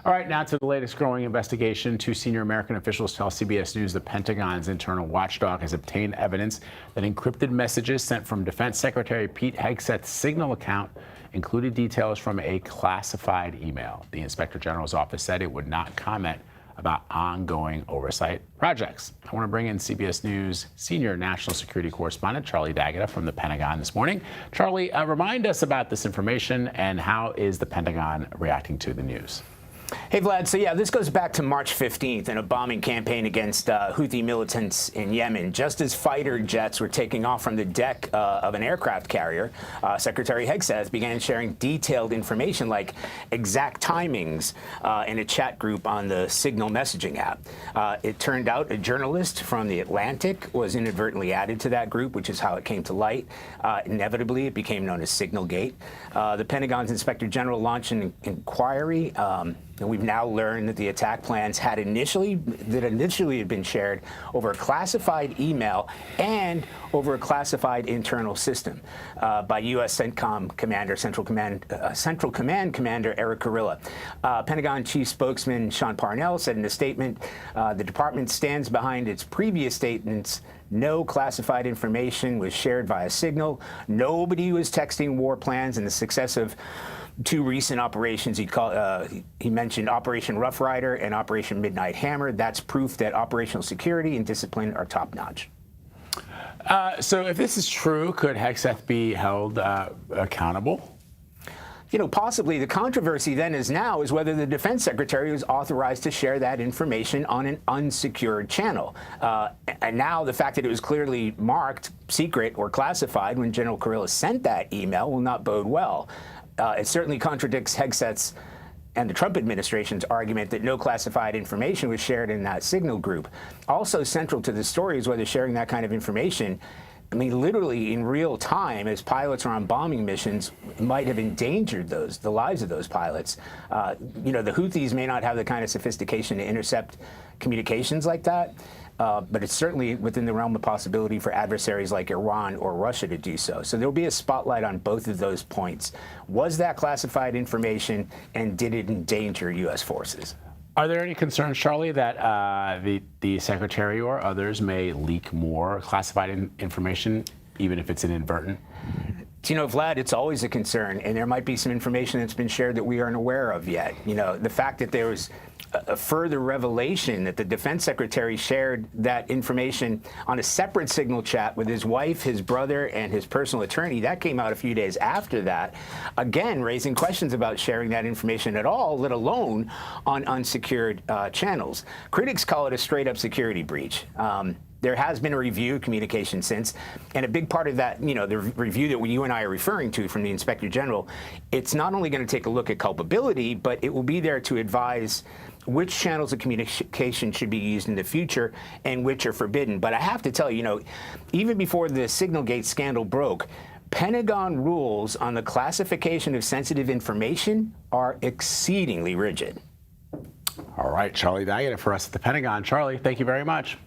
All right, now to the latest growing investigation. Two senior American officials tell CBS News the Pentagon's internal watchdog has obtained evidence that encrypted messages sent from Defense Secretary Pete Hegseth's Signal account included details from a classified email. The Inspector General's office said it would not comment about ongoing oversight projects. I want to bring in CBS News senior national security correspondent Charlie D'Agata from the Pentagon this morning. Charlie, remind us about this information and how is the Pentagon reacting to the news? Hey, Vlad. So, yeah, this goes back to March 15th in a bombing campaign against Houthi militants in Yemen. Just as fighter jets were taking off from the deck of an aircraft carrier, Secretary Hegseth began sharing detailed information like exact timings in a chat group on the Signal messaging app. It turned out a journalist from The Atlantic was inadvertently added to that group, which is how it came to light. Inevitably, it became known as Signalgate. The Pentagon's Inspector General launched an inquiry. And we've now learned that the attack plans had initially been shared over a classified email and over a classified internal system by U.S. CENTCOM Commander, Central Command Commander Eric Kurilla. Pentagon Chief Spokesman Sean Parnell said in a statement, the department stands behind its previous statements. No classified information was shared via Signal. Nobody was texting war plans, and the success of two recent operations he mentioned Operation Rough Rider and Operation Midnight Hammer. That's proof that operational security and discipline are top-notch. So if this is true, could Hegseth be held accountable? You know, possibly. The controversy then is whether the defense secretary was authorized to share that information on an unsecured channel. And now the fact that it was clearly marked secret or classified when General Kurilla sent that email will not bode well. It certainly contradicts Hegseth's and the Trump administration's argument that no classified information was shared in that Signal group. Also central to the story is whether sharing that kind of information, I mean, literally in real time, as pilots are on bombing missions, might have endangered the lives of those pilots. You know, the Houthis may not have the kind of sophistication to intercept communications like that, but it's certainly within the realm of possibility for adversaries like Iran or Russia to do so. So there'll be a spotlight on both of those points. Was that classified information, and did it endanger U.S. forces? Are there any concerns, Charlie, that the secretary or others may leak more classified information, even if it's inadvertent? You know, Vlad, it's always a concern, and there might be some information that's been shared that we aren't aware of yet. You know, the fact that there was a further revelation that the defense secretary shared that information on a separate Signal chat with his wife, his brother, and his personal attorney, that came out a few days after that, again, raising questions about sharing that information at all, let alone on unsecured channels. Critics call it a straight-up security breach. There has been a review of communication since, and a big part of that, you know, the review that you and I are referring to from the Inspector General, it's not only going to take a look at culpability, but it will be there to advise which channels of communication should be used in the future and which are forbidden. But I have to tell you, you know, even before the Signalgate scandal broke, Pentagon rules on the classification of sensitive information are exceedingly rigid. All right, Charlie D'Agata for us at the Pentagon. Charlie, thank you very much.